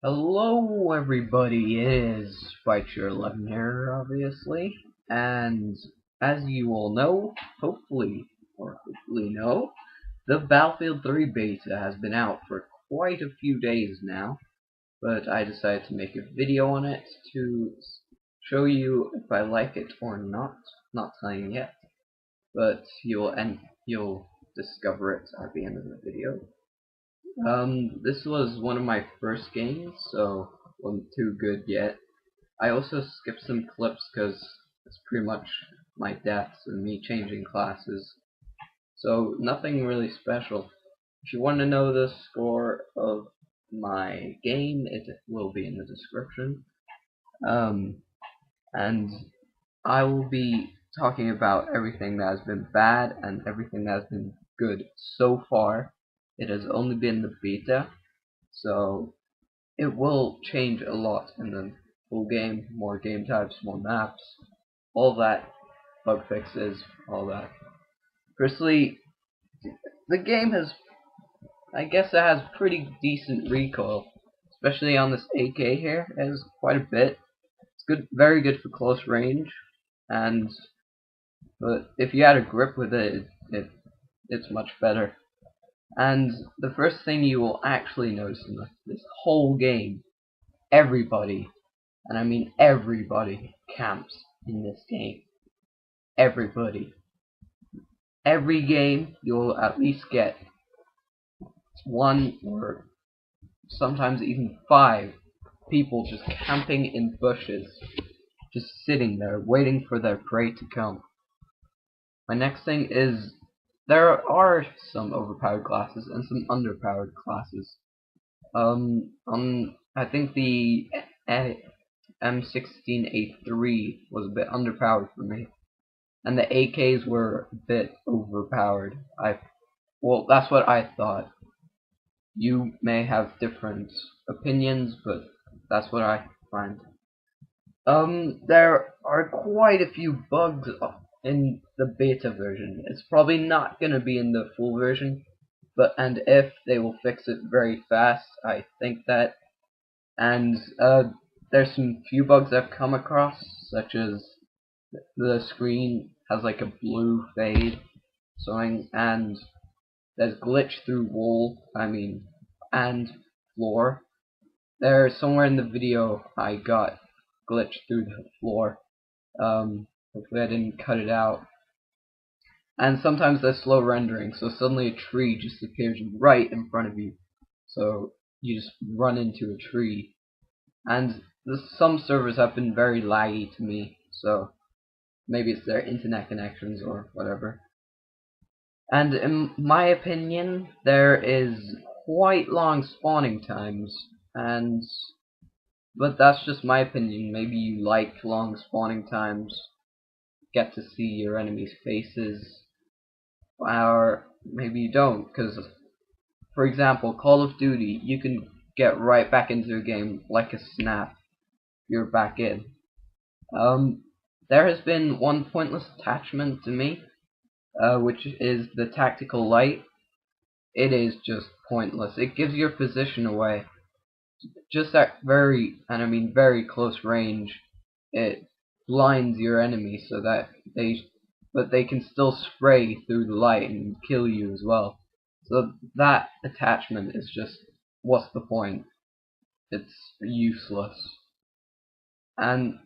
Hello everybody, it is Fighter11 here, obviously, and as you all know, hopefully know, the Battlefield 3 beta has been out for quite a few days now, but I decided to make a video on it to show you if I like it or not. Not saying yet, but you'll discover it at the end of the video. This was one of my first games, so wasn't too good yet. I also skipped some clips because it's pretty much my deaths and me changing classes, so nothing really special. If you want to know the score of my game, it will be in the description. Um, and I will be talking about everything that has been bad and everything that has been good so far. It has only been the beta, so it will change a lot in the full game. More game types, more maps, all that, bug fixes, all that. Firstly, the game has, I guess it has pretty decent recoil, especially on this AK here. It has quite a bit. It's good, very good for close range, and but if you had a grip with it's much better. And the first thing you will actually notice in this whole game, everybody, and I mean everybody, camps in this game. Everybody. Every game you'll at least get one or sometimes even 5 people just camping in bushes, just sitting there waiting for their prey to come. My next thing is there are some overpowered classes and some underpowered classes. I think the M16A3 was a bit underpowered for me, and the AKs were a bit overpowered. Well, that's what I thought. You may have different opinions, but that's what I find. There are quite a few bugs in the beta version. It's probably not gonna be in the full version, and if they will fix it very fast, I think that. And there's some few bugs I've come across, such as the screen has like a blue fade, and there's glitch through and floor. There, somewhere in the video, I got glitched through the floor. Hopefully I didn't cut it out. And sometimes there's slow rendering, so suddenly a tree just appears right in front of you. So you just run into a tree. And some servers have been very laggy to me, so maybe it's their internet connections or whatever. And in my opinion, there is quite long spawning times, but that's just my opinion. Maybe you like long spawning times, get to see your enemies' faces, or maybe you don't, because, for example, Call of Duty, you can get right back into a game like a snap. You're back in. There has been one pointless attachment to me, which is the tactical light. It is just pointless. It gives your position away. Just at very close range, it blinds your enemy so that they can still spray through the light and kill you as well. So that attachment is just, what's the point? It's useless. And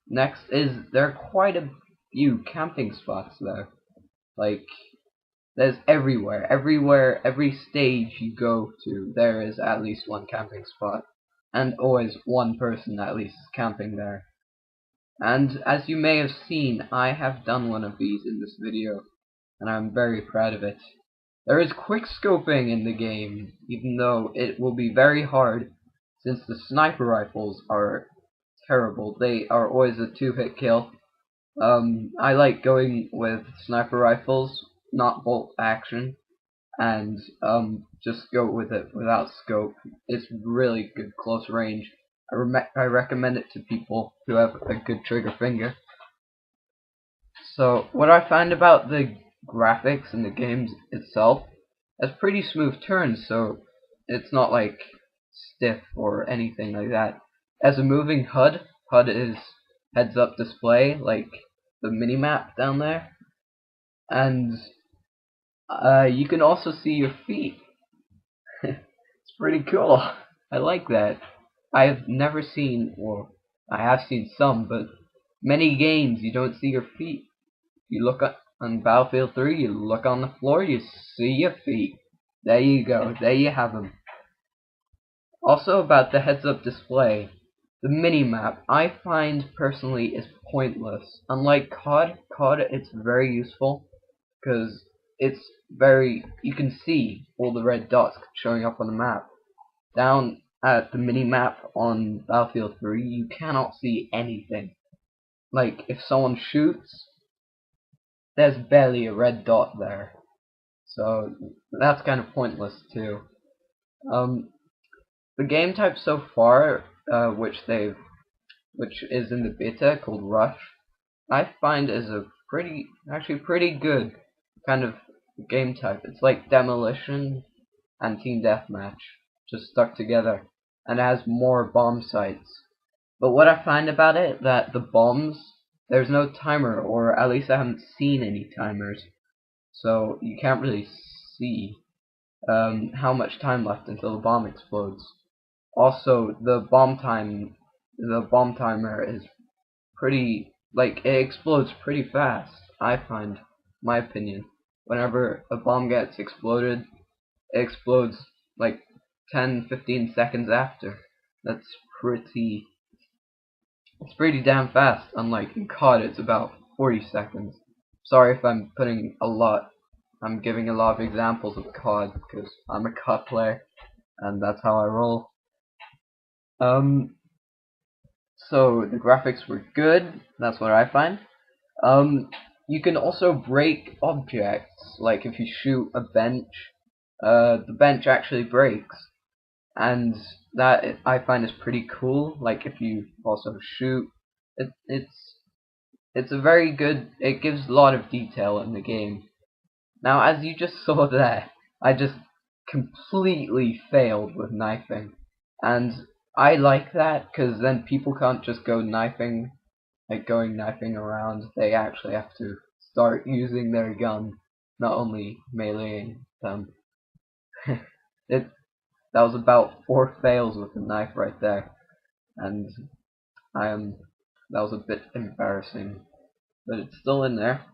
next is there are quite a few camping spots there. Like, there's everywhere, every stage you go to, there is at least one camping spot, and always one person at least is camping there. And as you may have seen, I have done one of these in this video, and I'm very proud of it. There is quickscoping in the game, even though it will be very hard, since the sniper rifles are terrible. They are always a 2-hit kill. I like going with sniper rifles, not bolt action, and just go with it without scope. It's really good close range. I recommend it to people who have a good trigger finger. So what I find about the graphics in the game itself, it's pretty smooth turns, so it's not like stiff or anything like that. As a moving HUD, HUD is heads-up display, like the mini-map down there, and you can also see your feet. It's pretty cool. I like that. I've never seen, or I have seen some, but many games you don't see your feet. You look on Battlefield 3, you look on the floor, you see your feet. There you go, there you have them. Also about the heads-up display, the mini-map, I find personally is pointless. Unlike COD it's very useful, because you can see all the red dots showing up on the map. Down at the mini-map on Battlefield 3, you cannot see anything. Like, if someone shoots, there's barely a red dot there. So, that's kind of pointless too. The game type so far, which is in the beta, called Rush, I find is a actually pretty good kind of game type. It's like Demolition and Team Deathmatch, just stuck together, and it has more bomb sites. But what I find about it, that the bombs, there's no timer, or at least I haven't seen any timers, so you can't really see how much time left until the bomb explodes. Also, the bomb timer is pretty, like, it explodes pretty fast, I find, my opinion. Whenever a bomb gets exploded, it explodes like 10-15 seconds after. It's pretty damn fast, unlike in COD it's about 40 seconds. Sorry if I'm giving a lot of examples of COD, because I'm a COD player, and that's how I roll. So the graphics were good, that's what I find. You can also break objects, like if you shoot a bench, the bench actually breaks, and that I find is pretty cool. Like if you also shoot, it's a very good, it gives a lot of detail in the game. Now, as you just saw there, I just completely failed with knifing, and I like that, because then people can't just go knifing, like going knifing around. They actually have to start using their gun, not only meleeing them. That was about 4 fails with the knife right there, and that was a bit embarrassing, but it's still in there.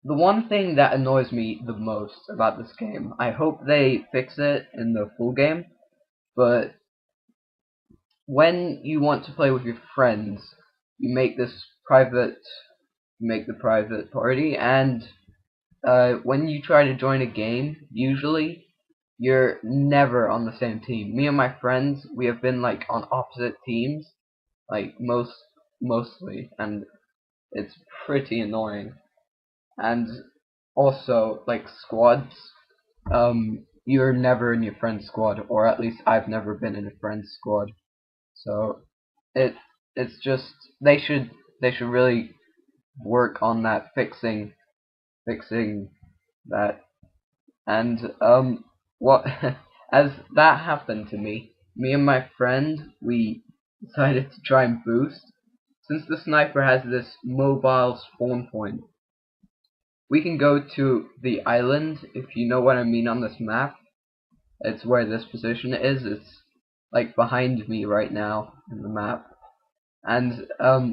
The one thing that annoys me the most about this game, I hope they fix it in the full game, but when you want to play with your friends, you make the private party, and when you try to join a game, usually you're never on the same team. Me and my friends, we have been like on opposite teams, like mostly, and it's pretty annoying. And also, like squads, you're never in your friend's squad, or at least I've never been in a friend's squad. So it's just they should really work on that, fixing that. And what as that happened to me and my friend, we decided to try and boost. Since the sniper has this mobile spawn point, we can go to the island, if you know what I mean, on this map. It's where this position is. It's like behind me right now in the map. And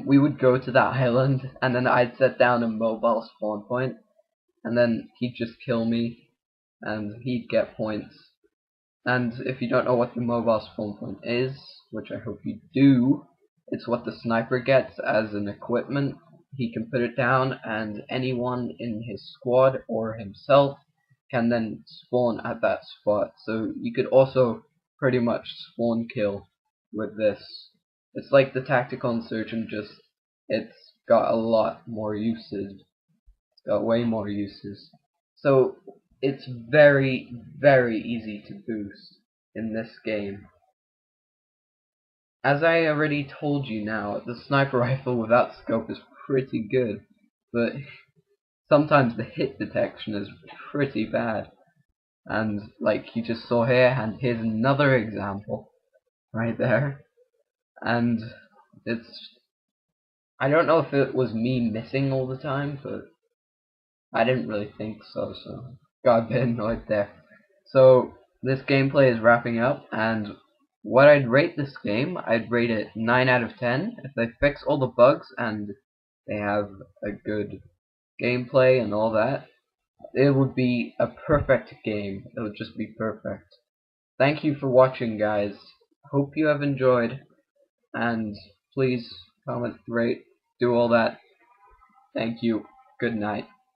we would go to that island, and then I'd set down a mobile spawn point, and then he'd just kill me, and he'd get points. And if you don't know what the mobile spawn point is, which I hope you do, it's what the sniper gets as an equipment. He can put it down, and anyone in his squad or himself can then spawn at that spot. So you could also pretty much spawn kill with this. It's like the tactical insurgent, just it's got a lot more uses. It's got way more uses. So it's very, very easy to boost in this game. As I already told you now, the sniper rifle without scope is pretty good, but sometimes the hit detection is pretty bad. And like you just saw here, and here's another example right there. And I don't know if it was me missing all the time, but I didn't really think so, so got a bit annoyed there. So this gameplay is wrapping up, and what I'd rate this game, I'd rate it 9 out of 10. If they fix all the bugs and they have a good gameplay and all that, it would be a perfect game. It would just be perfect. Thank you for watching, guys. Hope you have enjoyed, and please comment, rate, do all that. Thank you. Good night.